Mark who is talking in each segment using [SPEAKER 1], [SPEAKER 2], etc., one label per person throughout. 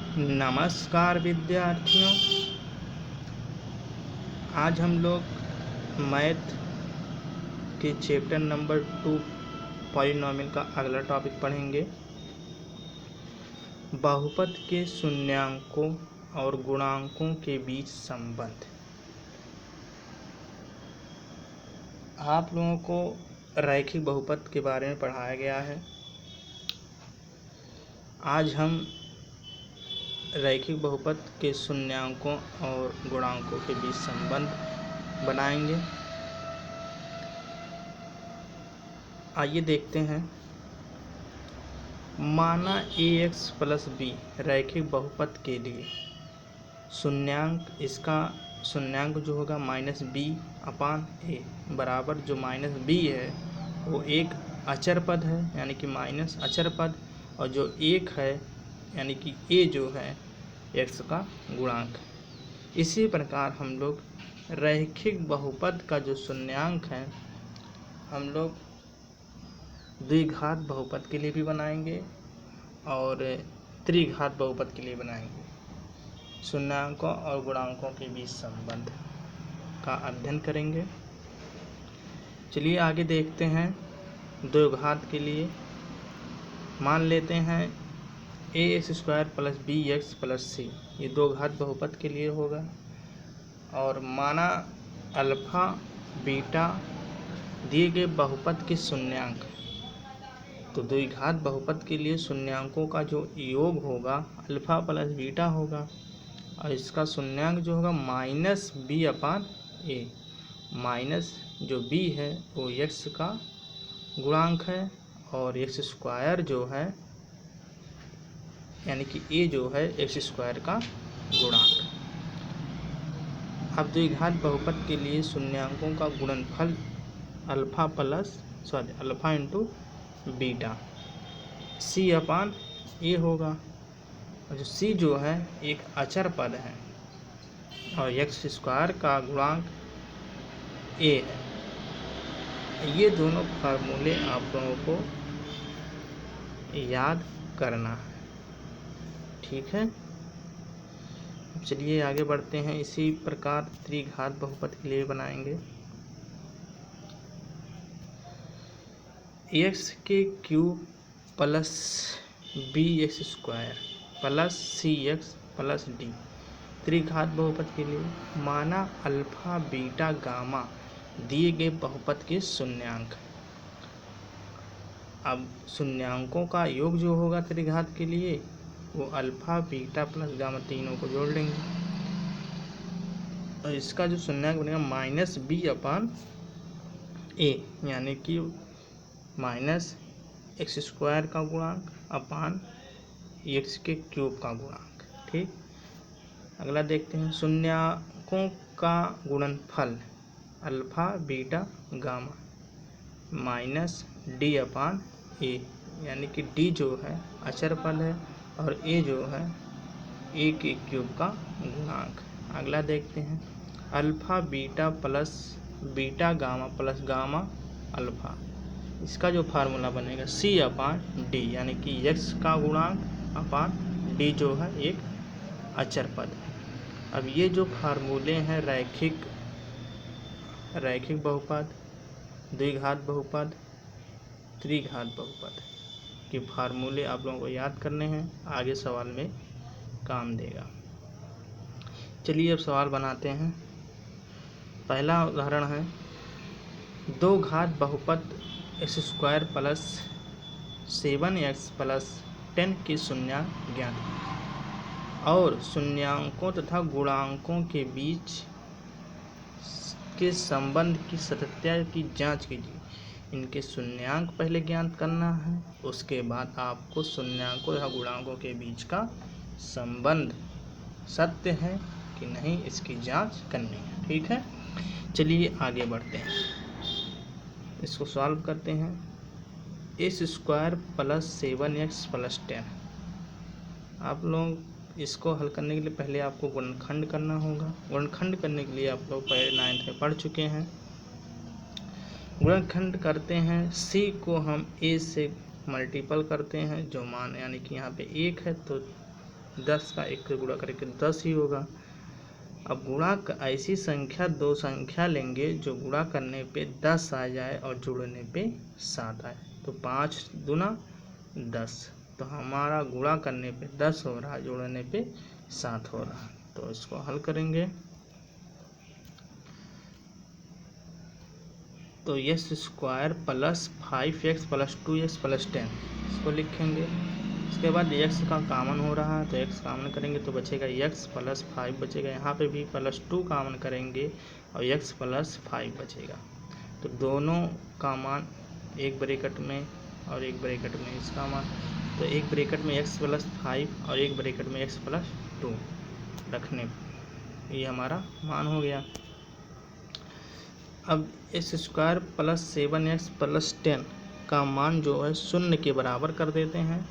[SPEAKER 1] नमस्कार विद्यार्थियों। आज हम लोग मैथ के चैप्टर नंबर 2 पॉलिनॉमियल का अगला टॉपिक पढ़ेंगे। बहुपद के शून्यांकों और गुणांकों के बीच संबंध। आप लोगों को रैखिक बहुपद के बारे में पढ़ाया गया है। आज हम रैखिक बहुपद के शून्यांकों और गुणांकों के बीच संबंध बनाएंगे। आइए देखते हैं। माना ax प्लस बी रैखिक बहुपद के लिए शून्यांक, इसका शून्यांक जो होगा माइनस बी अपान ए बराबर जो माइनस बी है वो एक अचर पद है, यानी कि माइनस अचर पद, और जो एक है यानी कि ए जो है एक्स का गुणांक। इसी प्रकार हम लोग रैखिक बहुपद का जो शून्यांक है हम लोग द्विघात बहुपद के लिए भी बनाएंगे और त्रिघात बहुपद के लिए बनाएंगे। शून्यांकों और गुणांकों के बीच संबंध का अध्ययन करेंगे। चलिए आगे देखते हैं। द्विघात के लिए मान लेते हैं ax² plus bx plus c, ये दो घात बहुपद के लिए होगा। और माना अल्फा बीटा दिए गए बहुपद के शून्यांक, तो द्विघात बहुपद के लिए शून्यांकों का जो योग होगा अल्फा प्लस बीटा होगा, और इसका शून्यांक जो होगा माइनस बी अपान ए। माइनस जो बी है वो एक्स का गुणांक है और x² जो है यानी कि ए जो है x² का गुणांक। अब द्विघात बहुपद के लिए शून्यांकों का गुणनफल अल्फा इंटू बीटा c अपान ए होगा, और जो c जो है एक अचर पद है और x² का गुणांक a है। ये दोनों फार्मूले आप लोगों को याद करना है, ठीक है। चलिए आगे बढ़ते हैं। इसी प्रकार त्रिघात बहुपद के लिए बनाएंगे। एक्स के cube plus bx² plus cx plus d त्रिघात बहुपद के लिए माना अल्फा बीटा गामा दिए गए बहुपद के शून्यांक। अब शून्यांकों का योग जो होगा त्रिघात के लिए वो अल्फा बीटा प्लस गामा तीनों को जोड़ लेंगे, और इसका जो शून्यांक बनेगा माइनस बी अपान ए, यानी कि माइनस x² का गुणांक अपान x के क्यूब का गुणांक। ठीक, अगला देखते हैं। शून्यांकों का गुणनफल alpha beta gamma minus d upon a, यानी कि डी जो है अचर पद है और ए जो है ए के क्यूब का गुणांक। अगला देखते हैं। Alpha beta plus beta gamma plus gamma alpha, इसका जो फार्मूला बनेगा c अपान डी, यानी कि x का गुणांक अपान डी जो है एक अचर पद है। अब ये जो फार्मूले हैं रैखिक बहुपद, द्विघात बहुपद, त्रिघात बहुपद के फार्मूले आप लोगों को याद करने हैं, आगे सवाल में काम देगा। चलिए अब सवाल बनाते हैं। पहला उदाहरण है दो घात बहुपद x² प्लस 7x प्लस 10 के शून्यांक ज्ञात और शून्यांकों तथा गुणांकों के बीच के संबंध की सत्यता की जांच कीजिए। इनके शून्यांक पहले ज्ञात करना है, उसके बाद आपको शून्यांकों तथा गुणांकों के बीच का संबंध सत्य है कि नहीं इसकी जांच करनी है, ठीक है। चलिए आगे बढ़ते हैं, इसको सॉल्व करते हैं। x² प्लस 7x प्लस 10, आप लोग इसको हल करने के लिए पहले आपको गुणनखंड करना होगा। गुणनखंड करने के लिए आप लोग पहले 9th में पढ़ चुके हैं। गुणनखंड करते हैं, c को हम a से मल्टीपल करते हैं, जो मान यानी कि यहाँ पे 1 है तो 10 का 1 से गुणा करेंगे 10 ही होगा। अब गुणा ऐसी संख्या, दो संख्या लेंगे जो गुणा करने पे 10 आ जाए और जोड़ने पे 7 आए। तो 5 दूना 10, तो हमारा गुणा करने पे 10 हो रहा है, जोड़ने पे 7 हो रहा है। तो इसको हल करेंगे तो x square plus 5x plus 2x plus 10 इसको लिखेंगे। इसके बाद x का कामन हो रहा है तो x कामन करेंगे तो बचेगा x प्लस 5 बचेगा। यहाँ पे भी प्लस 2 कामन करेंगे और x प्लस 5 बचेगा। तो दोनों का मान एक ब्रैकेट में और एक ब्रैकेट में इसका मान, तो एक ब्रैकेट में x प्लस 5 और एक ब्रैकेट में x प्लस 2 रखने ये हमारा मान हो गया। अब x square plus 7x plus 10 का मान जो है शून्य के बराबर कर देते हैं।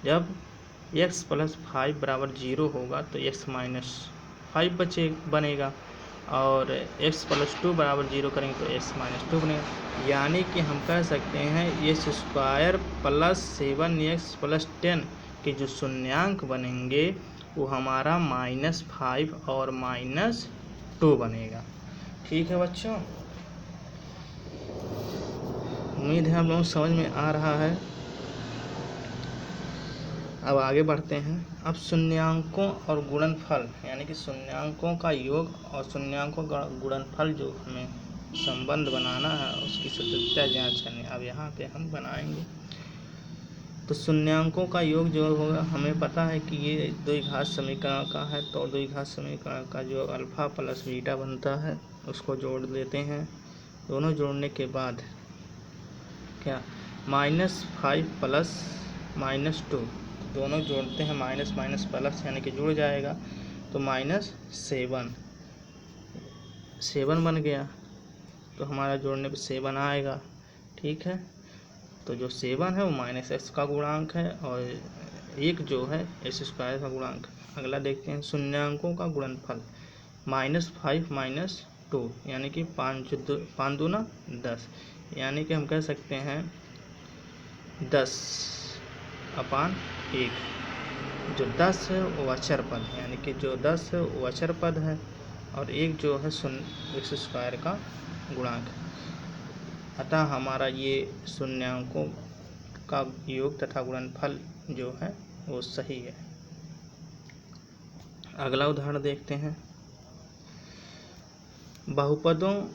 [SPEAKER 1] जब x प्लस 5 बराबर 0 होगा तो x माइनस 5 बनेगा और x प्लस 2 बराबर 0 करेंगे तो x माइनस 2 बनेगा। यानी कि हम कह सकते हैं x square plus 7x plus 10 के जो शून्यांक बनेंगे वो हमारा -5 और -2 बनेगा। ठीक है बच्चों, उम्मीद है आप लोगों को समझ में आ रहा है। अब आगे बढ़ते हैं। अब शून्यांकों और गुणनफल यानी कि शून्यांकों का योग और शून्यांकों का गुणनफल जो हमें संबंध बनाना है उसकी सटीकता जांच करनी। अब यहाँ पे हम बनाएंगे तो शून्यांकों का योग जो होगा, हमें पता है कि ये द्विघात समीकरण का है, तो द्विघात समीकरण का जो अल्फा प्लस बीटा बनता है उसको जोड़ देते हैं। दोनों जोड़ने के बाद क्या -5 प्लस -2 दोनों जोड़ते हैं, माइनस माइनस प्लस यानी कि जुड़ जाएगा तो -7 बन गया। तो हमारा जोड़ने पे 7 आएगा। ठीक है, तो जो 7 है वो -x का गुणांक है और एक जो है एक्स स्क्वायर का गुणांक। अगला देखते हैं शून्यांकों का गुणनफल -5 -2 यानी कि 5 दूना 10, यानी कि हम कह सकते हैं 10/1। जो 10 है वो अचर पद है, यानी कि जो 10 है वो अचर पद है और एक जो है एक्स स्क्वायर का गुणांक। अतः हमारा ये शून्यांकों का योग तथा गुणनफल जो है वो सही है। अगला उदाहरण देखते हैं। बहुपदों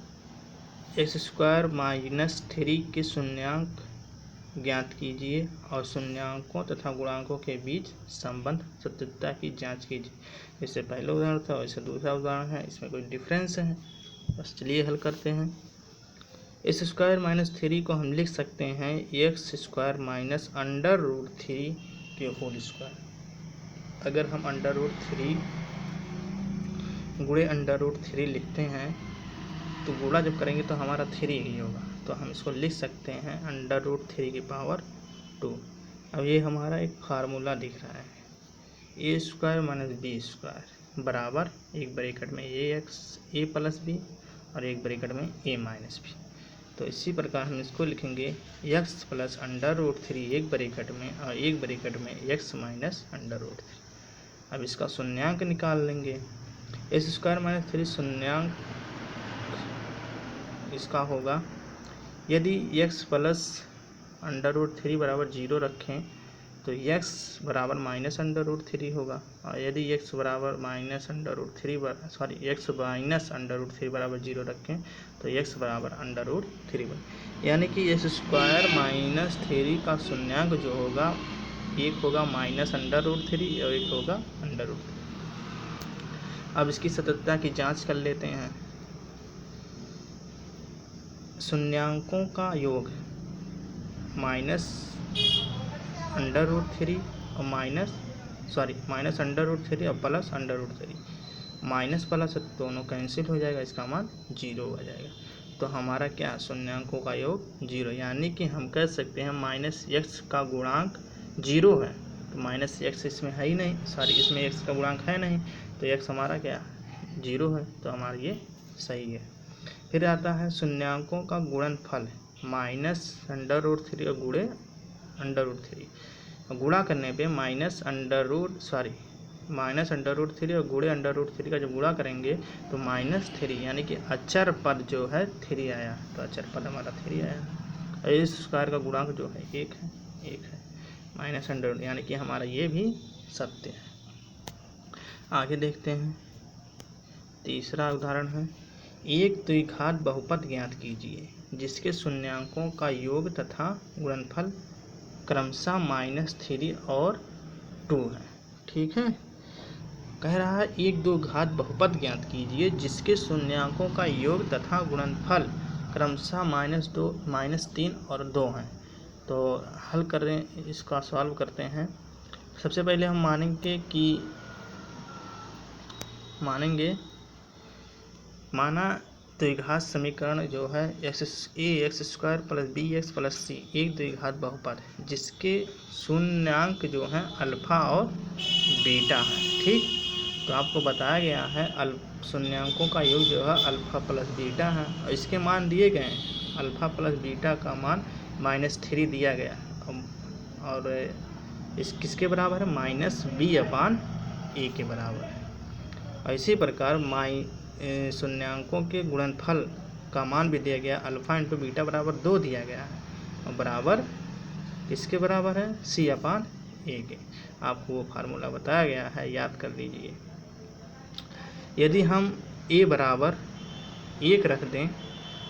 [SPEAKER 1] एक्स स्क्वायर -3 के शून्यांक ज्ञात कीजिए और शून्यांकों तथा गुणांकों के बीच संबंध सत्यता की जांच कीजिए। इससे पहला उदाहरण था वैसे दूसरा उदाहरण है, इसमें कोई डिफरेंस है, बस चलिए हल करते हैं। एक्स स्क्वायर -3 को हम लिख सकते हैं एक्स स्क्वायर -√3 के होल स्क्वायर। अगर हम √3 गुणे √3 लिखते हैं तो गुणा जब करेंगे तो हमारा 3 ही होगा, तो हम इसको लिख सकते हैं √3 की पावर 2। अब ये हमारा एक फार्मूला दिख रहा है, ए स्क्वायर माइनस बी स्क्वायर बराबर एक ब्रैकेट में ए प्लस बी और एक ब्रैकेट में ए माइनस बी। तो इसी प्रकार हम इसको लिखेंगे x प्लस √3 एक ब्रैकेट में और एक ब्रैकेट में x माइनस √3। अब इसका शून्यांक निकाल लेंगे। एक्स स्क्वायर -3 शून्यांक इसका होगा, यदि x प्लस √3 बराबर 0 रखें तो x बराबर -√3 होगा और यदि x बराबर x -√3 बराबर 0 रखें तो x बराबर √3 बन, यानी कि एक्स स्क्वायर -3 का शून्यांक जो होगा एक होगा -√3 और एक होगा √3। अब इसकी सत्यता की जांच कर लेते हैं। शून्यांकों का योग -√3 और -√3 और प्लस √3, माइनस प्लस दोनों कैंसिल हो जाएगा, इसका मान 0 हो जाएगा। तो हमारा क्या शून्यांकों का योग 0, यानी कि हम कह सकते हैं -x का गुणांक 0 है। तो -x इसमें है ही नहीं, इसमें x का गुणांक है नहीं, तो x हमारा क्या 0 है, तो हमारा ये सही है। फिर आता है शून्यांकों का गुणनफल -√3 और गुणे √3, गुणा करने पे माइनस अंडर रूट 3 और गुणे अंडर रूट 3 का जब गुणा करेंगे तो -3, यानी कि अचर पद जो है 3 आया। तो अचर पद हमारा 3 आया। और इस स्क्वायर का गुणांक जो है 1 है माइनस अंडर, यानी कि हमारा ये भी सत्य है। आगे देखते हैं, तीसरा उदाहरण है, एक द्विघात बहुपद ज्ञात कीजिए जिसके शून्यांकों का योग तथा गुणनफल क्रमशः -3 और 2 है। ठीक है, कह रहा है एक द्विघात बहुपद ज्ञात कीजिए जिसके शून्यांकों का योग तथा गुणनफल क्रमशः -2, -3 और 2 हैं। तो हल कर रहे हैं, इसका सॉल्व करते हैं। सबसे पहले हम माना द्विघात समीकरण जो है ax² + bx + c एक द्विघात बहुपद है जिसके शून्यांक जो हैं अल्फा और बीटा है। ठीक, तो आपको बताया गया है शून्यांकों का योग जो है अल्फा प्लस बीटा है और इसके मान दिए गए हैं। अल्फा प्लस बीटा का मान -3 दिया गया और इस किसके बराबर है, -b/a के बराबर है। इसी प्रकार शून्यांकों के गुणनफल का मान भी दिया गया, अल्फा × बीटा बराबर 2 दिया गया है और बराबर किसके बराबर है, c/a के। आपको वो फार्मूला बताया गया है, याद कर लीजिए। यदि हम a बराबर 1 रख दें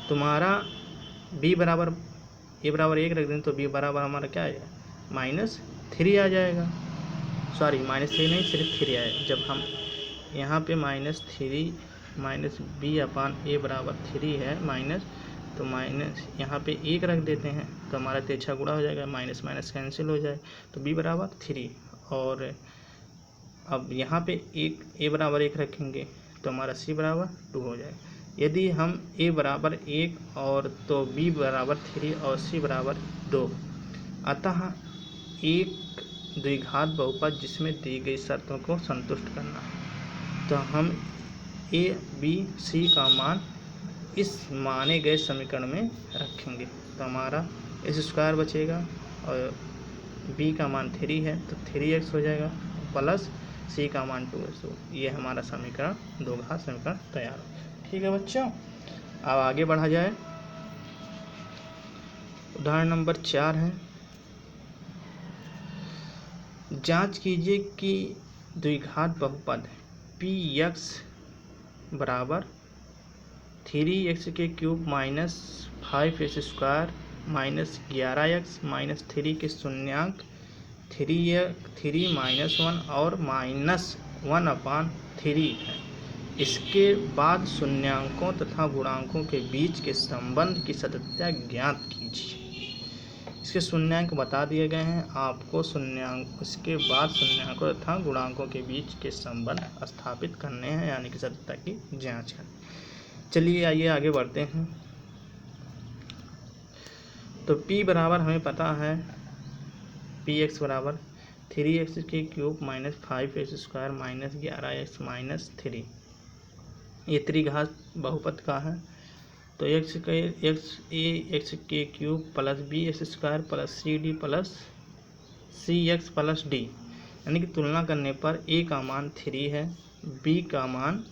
[SPEAKER 1] तुम्हारा b बराबर a बराबर 1 रख दें तो b बराबर हमारा क्या आएगा, -3 आ जाएगा। सॉरी, -3 नहीं, सिर्फ 3 आएगा। जब हम यहाँ पे -3 -b/a बराबर 3 है माइनस, तो माइनस यहाँ पे 1 रख देते हैं तो हमारा तिरछा गुणा हो जाएगा, माइनस माइनस कैंसिल हो जाए तो b बराबर 3। और अब यहाँ पे a बराबर 1 रखेंगे तो हमारा c बराबर 2 हो जाएगा। यदि हम a बराबर 1 और तो b बराबर 3 और c बराबर 2, अतः एक द्विघात बहुपद जिसमें दी गई शर्तों को संतुष्ट करना है। तो हम a, b, c का मान इस माने गए समीकरण में रखेंगे तो हमारा s² बचेगा और b का मान 3 है तो 3x हो जाएगा प्लस c का मान 2x। ये हमारा समीकरण, द्विघात समीकरण तैयार हो। ठीक है बच्चों, अब आगे बढ़ा जाए। उदाहरण नंबर 4 है, जांच कीजिए कि द्विघात बहुपद px बराबर 3x³ - 5x² - 11x - 3 के शून्यांक 3 - 1 और -1/3 है। इसके बाद शून्यांकों तथा गुणांकों के बीच के संबंध की सत्यता ज्ञात कीजिए। इसके शून्यांक बता दिए गए हैं आपको, इसके बाद शून्यांकों तथा गुणांकों के बीच के संबंध स्थापित करने हैं, यानी कि सत्यता की जांच करनी। चलिए आइए आगे बढ़ते हैं। तो p बराबर हमें पता है, px बराबर 3x³ - 5x² - 11x - 3, ये त्रिघात बहुपद का है। तो a x³ + bx² + cd + cx + d, यानी कि तुलना करने पर a का मान 3 है, b का मान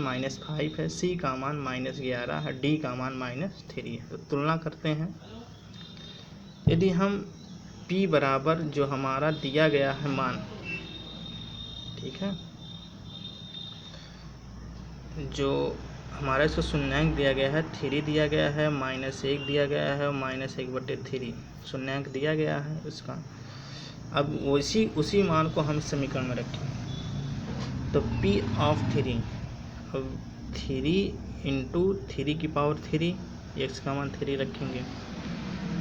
[SPEAKER 1] -5 है, c का मान -11 है, d का मान -3 है। तो तुलना करते हैं। यदि हम p बराबर जो हमारा दिया गया है मान, ठीक है, जो हमारा इसका शून्यांक दिया गया है 3 दिया गया है, -1 दिया गया है, -1/3 शून्यांक दिया गया है उसका। अब उसी मान को हम इस समीकरण में रखें तो p ऑफ 3, अब 3 × 3⁻3, x का मान 3 रखेंगे,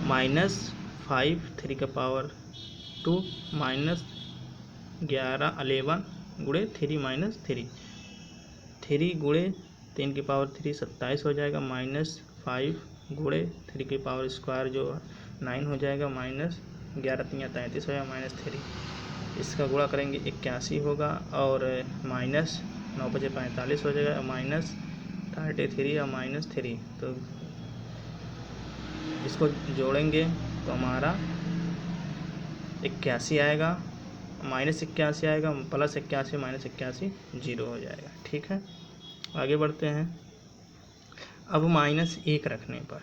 [SPEAKER 1] -5 3⁻2 -11 गुणे 3 - 3, 3 गुणे 3⁻3 27 हो जाएगा, -5 गुणे 3² जो 9 हो जाएगा, -11 × 3 = 33 हो जाएगा, -3 इसका गुणा करेंगे 81 होगा और -9 × 5 = 45 हो जाएगा, -33 और -3, तो इसको जोड़ेंगे तो हमारा 81 आएगा, -81 आएगा, +81 -81 0 हो जाएगा। ठीक है, आगे बढ़ते हैं। अब -1 रखने पर,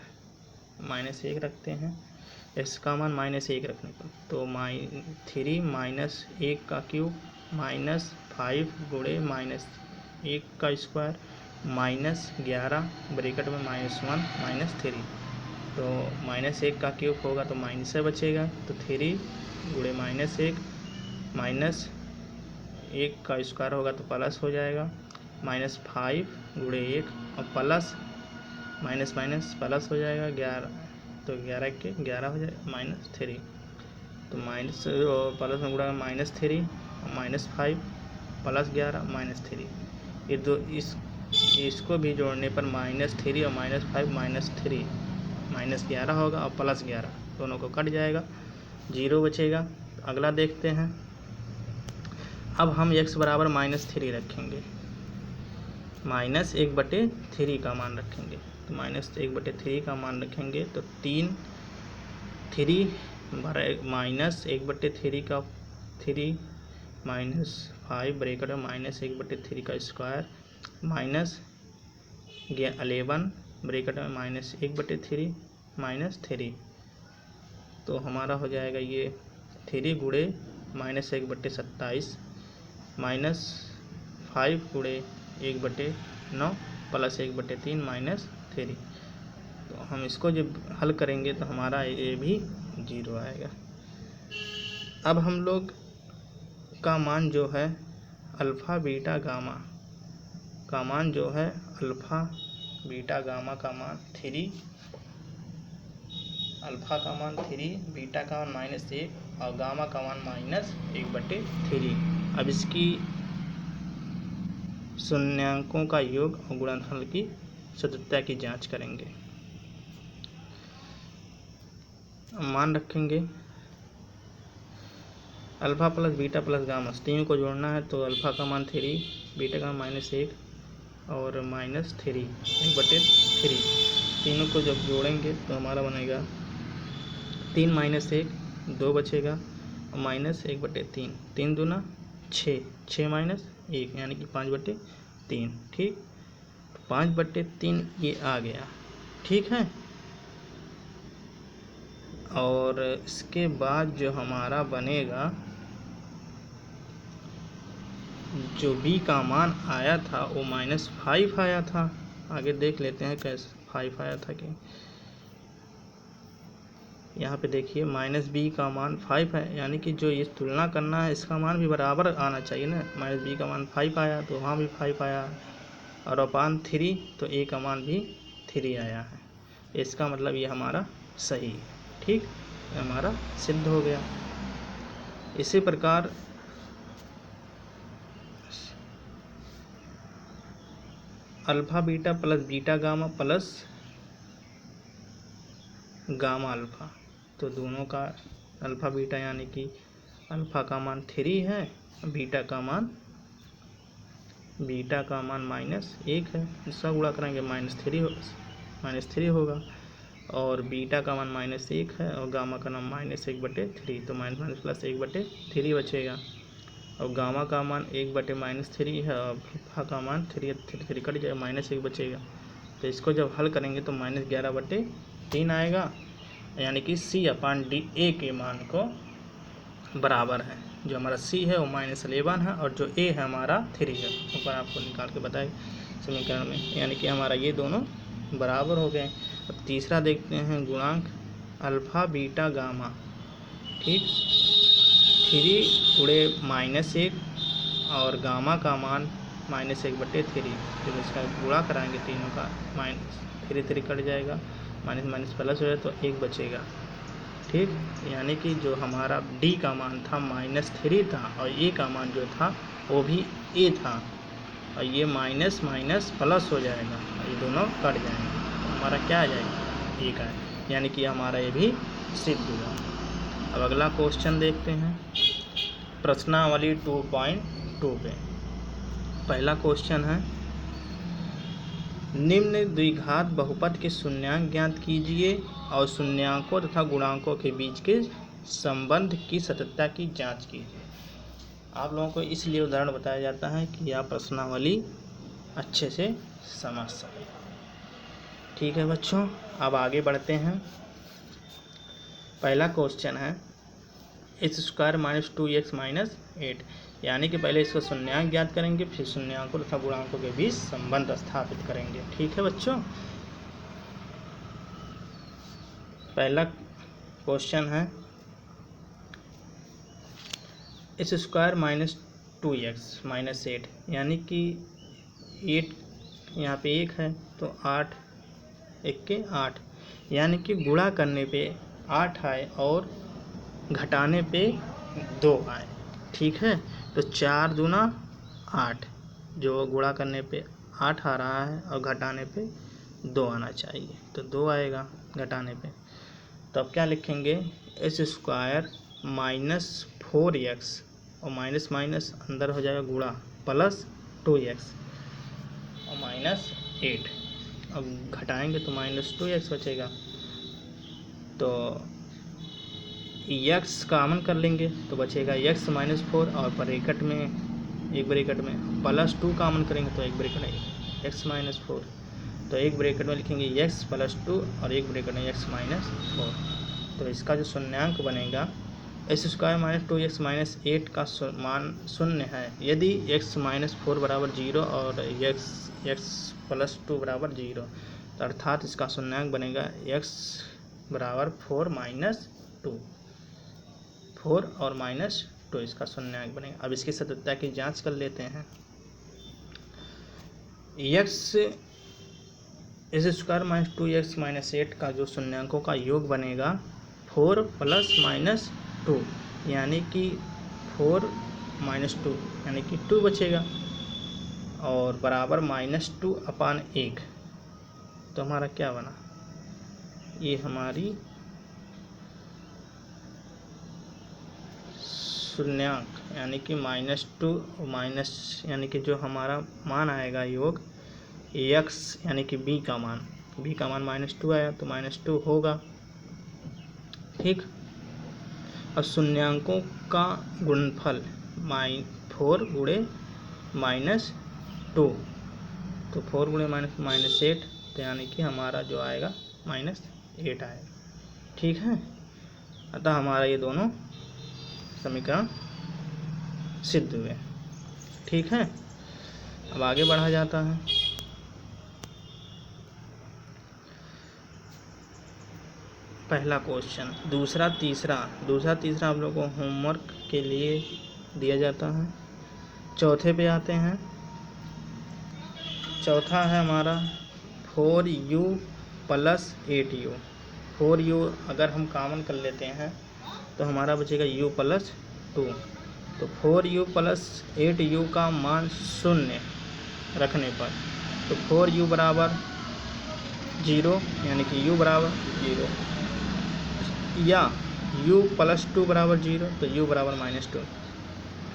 [SPEAKER 1] -1 रखते हैं, x का मान -1 रखने पर, तो 3 -1 का क्यूब -5 गुणे -1 का स्क्वायर -11 ब्रैकेट में -1 -3, तो -1 का क्यूब होगा तो माइनस से बचेगा, तो 3 गुणे -1 -1 का स्क्वायर होगा तो प्लस हो जाएगा, -5 गुणे 1 और प्लस प्लस हो जाएगा 11, तो 11 के 11 हो जाएगा -3, तो माइनस प्लस में गुणा -3 और -5 +11 -3, ये दो इसको भी जोड़ने पर -3 और -5 -3 -11 होगा और +11 दोनों को कट जाएगा, 0 बचेगा। अगला देखते हैं। अब हम x बराबर -3 रखेंगे, -1/3 का मान रखेंगे, तो -1/3 का मान रखेंगे तो 3 -1/3 का 3 -5 ब्रैकेट में -1/3 का स्क्वायर -11 ब्रैकेट में -1/3 -3, तो हमारा हो जाएगा ये 3 गुणे -1/27 -5 गुणे 1/9 +1/3 -3, तो हम इसको जब हल करेंगे तो हमारा ये भी 0 आएगा। अब हम लोग का मान जो है अल्फ़ा बीटा गामा का मान जो है अल्फ़ा बीटा गामा का मान 3, अल्फ़ा का मान 3, बीटा का मान -1 और गामा का मान -1/3। अब इसकी शून्यांकों का योग और गुणनफल की सत्यता की जांच करेंगे। मान रखेंगे alpha plus beta plus gamma तीनों को जोड़ना है, तो अल्फ़ा का मान 3, बीटा का मान -1 और -3 1/3, तीनों को जब जोड़ेंगे तो हमारा बनेगा 3 - 1 2 बचेगा और -1/3, 3 दूना 6, 6 - 1 यानी कि 5/3। ठीक, 5/3 ये आ गया। ठीक है, और इसके बाद जो हमारा बनेगा, जो b का मान आया था वो -5 आया था। आगे देख लेते हैं कैसे 5 आया था कि, यहाँ पे देखिए -b का मान 5 है, यानी कि जो ये तुलना करना है इसका मान भी बराबर आना चाहिए ना। -b का मान 5 आया तो वहाँ भी 5 आया, और अपान 3 तो a का मान भी 3 आया है, इसका मतलब ये हमारा सही है। ठीक, हमारा सिद्ध हो गया। इसी प्रकार alpha beta plus beta gamma plus gamma alpha, तो दोनों का अल्फ़ा बीटा यानी कि अल्फ़ा का मान 3 है, बीटा का मान -1 है, इसका गुणा करेंगे -3 होगा, और बीटा का मान -1 है और गामा का नाम -1/3, तो -+1/3 बचेगा, और गामा का मान 1/-3 है और अल्फ़ा का मान 3 कट जाएगा, -1 बचेगा, तो इसको जब हल करेंगे तो -11/3 आएगा, यानी कि C/D A के मान को बराबर है। जो हमारा C है वो -11 है और जो A है हमारा 3 है, ऊपर आपको निकाल के बताए समीकरण में, यानी कि हमारा ये दोनों बराबर हो गए। अब तीसरा देखते हैं गुणांक अल्फ़ा बीटा गामा। ठीक, 3 गुणे -1 और गामा का मान -1/3, जब इसका गुणा कराएंगे तीनों का -3 कट जाएगा, माइनस प्लस हो जाए तो 1 बचेगा। ठीक, यानी कि जो हमारा D का मान था -3 था और A का मान जो था वो भी A था, और ये माइनस प्लस हो जाएगा, ये दोनों कट जाएंगे, तो हमारा क्या आ जाएगा 1 आए, यानी कि हमारा ये भी सिद्ध हुआ। अब अगला क्वेश्चन देखते हैं प्रश्नावली 2.2 पे। पहला क्वेश्चन है निम्न द्विघात बहुपद के शून्यांक ज्ञात कीजिए और शून्यांकों तथा गुणांकों के बीच के संबंध की सत्यता की जांच कीजिए। आप लोगों को इसलिए उदाहरण बताया जाता है कि आप प्रश्नावली अच्छे से समझ सकें। ठीक है बच्चों, अब आगे बढ़ते हैं। पहला क्वेश्चन है x² - 2x - 8, यानी कि पहले इसका शून्यांक ज्ञात करेंगे, फिर शून्यांकों तथा गुणांकों के बीच संबंध स्थापित करेंगे। ठीक है बच्चों, पहला क्वेश्चन है x² - 2x - 8, यानी कि 8 यहाँ पे 1 है तो 8 1 के 8, यानी कि गुणा करने पे 8 आए और घटाने पे 2 आए। ठीक है, तो 4 दूना 8, जो गुणा करने पे 8 आ रहा है और घटाने पे 2 आना चाहिए, तो 2 आएगा घटाने पे। तो अब क्या लिखेंगे, x² - 4x और माइनस माइनस अंदर हो जाएगा गुणा, प्लस 2x और -8, अब घटाएंगे तो -2x बचेगा। तो x कॉमन कर लेंगे तो बचेगा x - 4 और ब्रैकेट में एक ब्रैकेट में +2 कॉमन करेंगे तो एक ब्रैकेट में x - 4, तो एक ब्रैकेट में लिखेंगे x +2 और एक ब्रैकेट में x - 4। तो इसका जो शून्यांक बनेगा x² - 2x - 8 का मान शून्य है यदि x - 4 बराबर 0 और x +2 बराबर 0, तो अर्थात इसका शून्यांक बनेगा x बराबर 4 और -2 इसका शून्यांक बनेगा। अब इसकी सत्यता की जांच कर लेते हैं। x² - 2x - 8 का जो शून्यांकों का योग बनेगा 4 + -2, यानी कि 4 - 2 यानी कि 2 बचेगा और बराबर -2/1। तो हमारा क्या बना, ये हमारी शून्यांक यानी कि -2 माइनस, यानी कि जो हमारा मान आएगा योग x यानी कि b का मान -2 आया तो -2 होगा। ठीक, अब शून्यांकों का गुणनफल 4 गुणे -2, तो 4 गुणे -8, तो यानी कि हमारा जो आएगा -8 आएगा। ठीक है, अतः हमारा ये दोनों समीकरण सिद्ध हुए। ठीक है, अब आगे बढ़ा जाता है। पहला क्वेश्चन, दूसरा तीसरा आप लोगों को होमवर्क के लिए दिया जाता है। चौथे पे आते हैं। चौथा है हमारा 4u + 8u। 4u अगर हम कॉमन कर लेते हैं तो हमारा बचेगा u + 2, तो 4u + 8u का मान शून्य रखने पर तो 4u बराबर 0, यानी कि u बराबर 0, या u + 2 बराबर 0 तो u बराबर -2,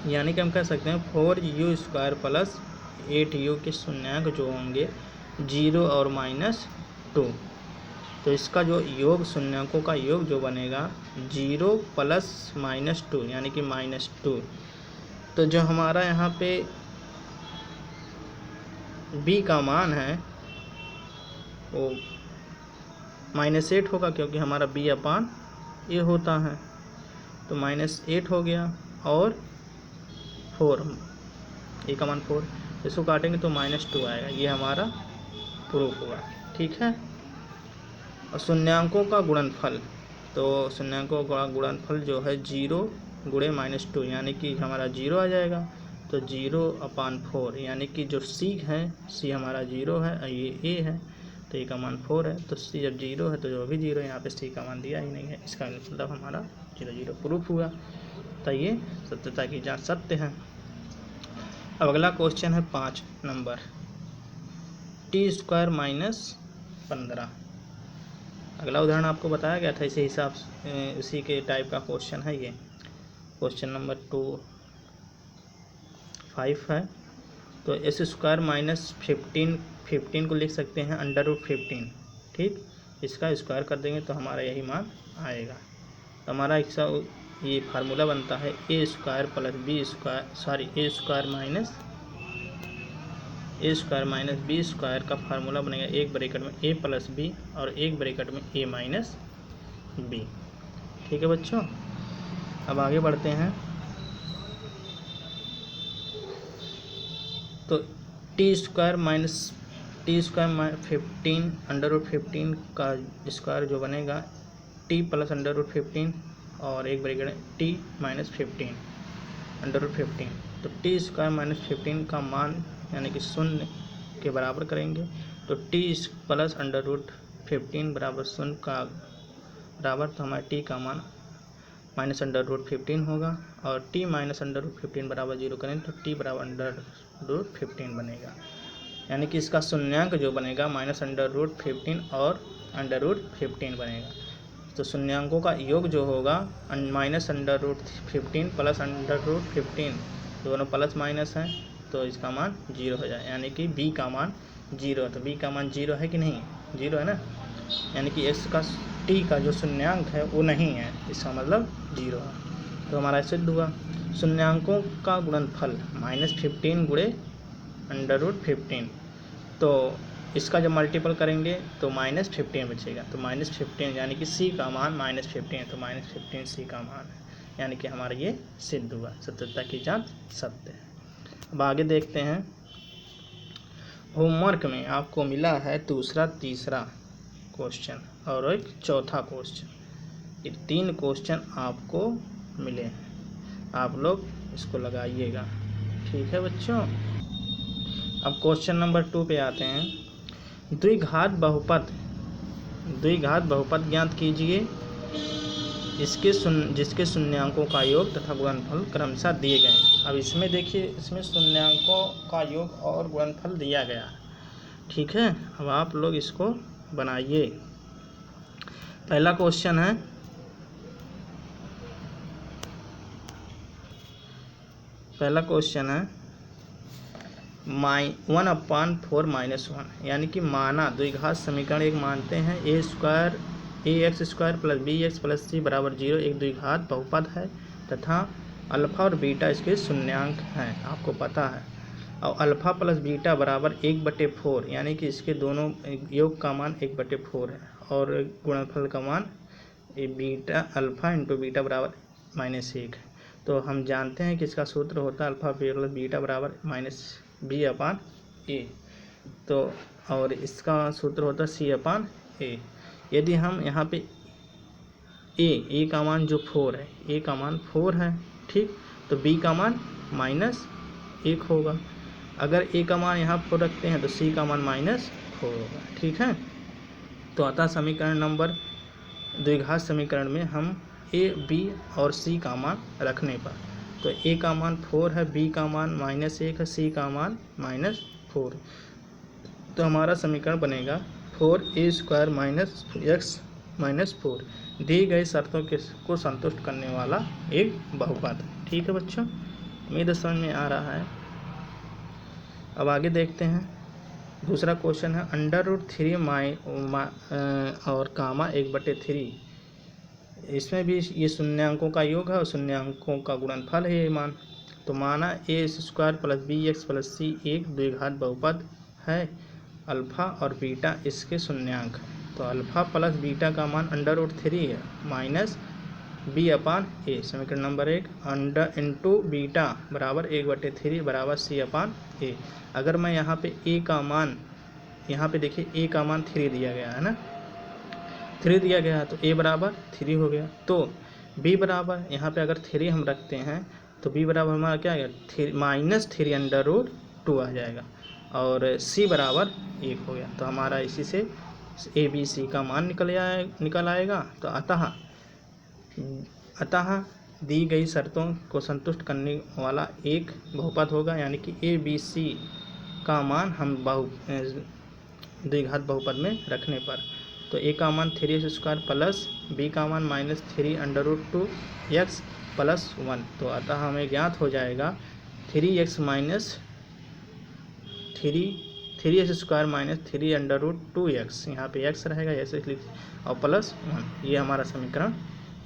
[SPEAKER 1] यानी कि हम कह सकते हैं 4u² + 8u के शून्यांक जो होंगे 0 और -2, तो इसका जो योग शून्यांकों का योग जो बनेगा 0 + -2 यानी कि -2। तो जो हमारा यहाँ पे b का मान है वो -8 होगा, क्योंकि हमारा b/a होता है, तो -8 हो गया और 4, a का मान 4, इसको काटेंगे तो -2 आएगा। ये हमारा प्रूफ हुआ। ठीक है, और शून्यांकों का गुणनफल, तो शून्यांकों का गुणनफल जो है 0 गुणे -2, यानी कि हमारा 0 आ जाएगा, तो 0/4, यानी कि जो c है, c हमारा 0 है और ये a है, तो a का मान 4 है, तो c जब 0 है तो जो भी 0, यहाँ पे c का मान दिया ही नहीं है, इसका मतलब हमारा 0 प्रूफ हुआ। तो ये सत्यता की जांच सत्य है। अब अगला क्वेश्चन है 5 नंबर, t² - 15। अगला उदाहरण आपको बताया गया था, इसी हिसाब से उसी के टाइप का क्वेश्चन है ये। क्वेश्चन नंबर 5 है, तो x² - 15 को लिख सकते हैं √15। ठीक, इसका स्क्वायर कर देंगे तो हमारा यही मान आएगा। तो हमारा ये फार्मूला बनता है ए स्क्वायर प्लस बी स्क्वायर ए स्क्वायर माइनस बी स्क्वायर का फार्मूला बनेगा एक ब्रैकेट में ए प्लस बी और एक ब्रैकेट में ए माइनस बी। ठीक है बच्चों, अब आगे बढ़ते हैं। तो टी स्क्वायर 15 √15 का स्क्वायर जो बनेगा टी प्लस √15 और एक ब्रैकेट टी माइनस 15 √15। तो टी स्क्वायर माइनस 15 का मान यानी कि 0 के बराबर करेंगे। तो टी प्लस √15 बराबर 0 का बराबर, तो हमारा टी का मान माइनस √15 होगा और टी माइनस √15 बराबर 0 करें तो टी बराबर √15 बनेगा। यानी कि इसका शून्यांक जो बनेगा माइनस √15 और √15 बनेगा। तो शून्यांकों का योग जो होगा माइनस √15 प्लस √15, दोनों प्लस माइनस हैं तो इसका मान 0 हो जाए, यानी कि बी का मान 0 है। तो बी का मान 0 है कि नहीं, 0 है ना, यानी कि एक्स का टी का जो शून्यांक है वो नहीं है, इसका मतलब 0 है। तो हमारा सिद्ध हुआ शून्यांकों का गुणनफल -15 गुणे √15। तो इसका जब मल्टीपल करेंगे तो -15 बचेगा। तो -15 यानी कि सी का मान -15, तो -15 सी का मान है, यानी कि हमारा ये सिद्ध हुआ, सत्यता की जांच सत्य है। अब आगे देखते हैं। होमवर्क में आपको मिला है दूसरा तीसरा क्वेश्चन और एक चौथा क्वेश्चन, ये 3 क्वेश्चन आपको मिले हैं, आप लोग इसको लगाइएगा। ठीक है बच्चों, अब क्वेश्चन नंबर 2 पे आते हैं। द्विघात बहुपद ज्ञात कीजिए जिसके शून्यांकों का योग तथा गुणनफल क्रमशः दिए गए हैं। अब इसमें देखिए, इसमें शून्यांकों का योग और गुणनफल दिया गया है। ठीक है, अब आप लोग इसको बनाइए। पहला क्वेश्चन है, पहला क्वेश्चन है 1/4 - 1, यानी कि माना द्विघात समीकरण एक मानते हैं ax² + bx + c बराबर 0 एक द्विघात बहुपद है तथा अल्फा और बीटा इसके शून्यांक हैं, आपको पता है। और अल्फा प्लस बीटा बराबर 1/4, यानी कि इसके दोनों योग का मान 1/4 है और गुणनफल का मान बीटा अल्फा इंटू बीटा बराबर -1 है। तो हम जानते हैं कि इसका सूत्र होता है अल्फा प्लस बीटा बराबर -b/a। तो और इसका सूत्र होता है c/a। यदि हम यहाँ पे a का मान जो 4 है, a का मान 4 है, ठीक, तो b का मान -1 होगा। अगर a का मान यहाँ 4 रखते हैं तो c का मान -4 होगा। ठीक है, तो अतः समीकरण नंबर द्विघात समीकरण में हम a, b और c का मान रखने पर, तो a का मान 4 है, b का मान -1 है, c का मान -4, तो हमारा समीकरण बनेगा 4a² - x - 4 दी गई शर्तों को संतुष्ट करने वाला एक बहुपद। ठीक है बच्चों, उम्मीद समझ में आ रहा है। अब आगे देखते हैं। दूसरा क्वेश्चन है √3 और कामा 1/3, इसमें भी ये शून्यांकों का योग है और शून्यांकों का गुणनफल है ये मान। तो माना a² + bx + c एक द्विघात बहुपद है, अल्फा और बीटा इसके शून्यांक हैं। तो अल्फा प्लस बीटा का मान √3 है माइनस b/a। समीकरण नंबर 1 इंटू बीटा बराबर 1/3 बराबर c/a। अगर मैं यहाँ पे a का मान, यहाँ पे देखिए a का मान 3 दिया गया है ना, 3 दिया गया है तो a बराबर 3 हो गया। तो b बराबर यहाँ पे अगर 3 हम रखते हैं तो b बराबर हमारा क्या आ गया, -3 √2 आ जाएगा और c बराबर 1 हो गया। तो हमारा इसी से a b c का मान निकल आएगा। तो अतः दी गई शर्तों को संतुष्ट करने वाला एक बहुपद होगा, यानी कि a b c का मान हम द्विघात बहुपद में रखने पर, तो a का मान 3x² प्लस b का मान -3 √2x + 1। तो अतः हमें ज्ञात हो जाएगा 3x² -3 √2x, यहाँ पे x रहेगा ऐसे लिख और +1, ये हमारा समीकरण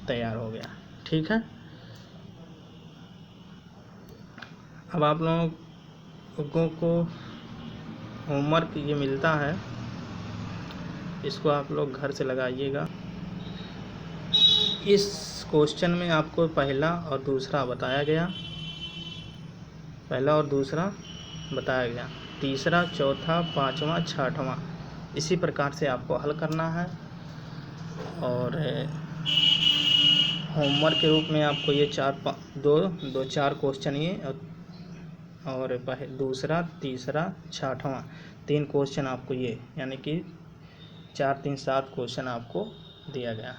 [SPEAKER 1] तैयार हो गया। ठीक है, अब आप लोगों को होमवर्क ये मिलता है, इसको आप लोग घर से लगाइएगा। इस क्वेश्चन में आपको पहला और दूसरा बताया गया, पहला और दूसरा बताया गया, तीसरा, चौथा, पाँचवा, छठवां इसी प्रकार से आपको हल करना है। और होमवर्क के रूप में आपको ये दो चार क्वेश्चन ये और दूसरा, तीसरा, छठवां 3 क्वेश्चन आपको ये, यानी कि 4 3 7 क्वेश्चन आपको दिया गया।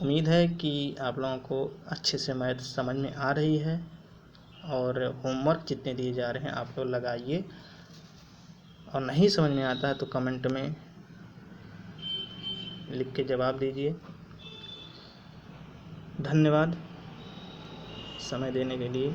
[SPEAKER 1] उम्मीद है कि आप लोगों को अच्छे से मैथ समझ में आ रही है, और होमवर्क जितने दिए जा रहे हैं आप लोग लगाइए, और नहीं समझ में आता है तो कमेंट में लिख के जवाब दीजिए। धन्यवाद समय देने के लिए।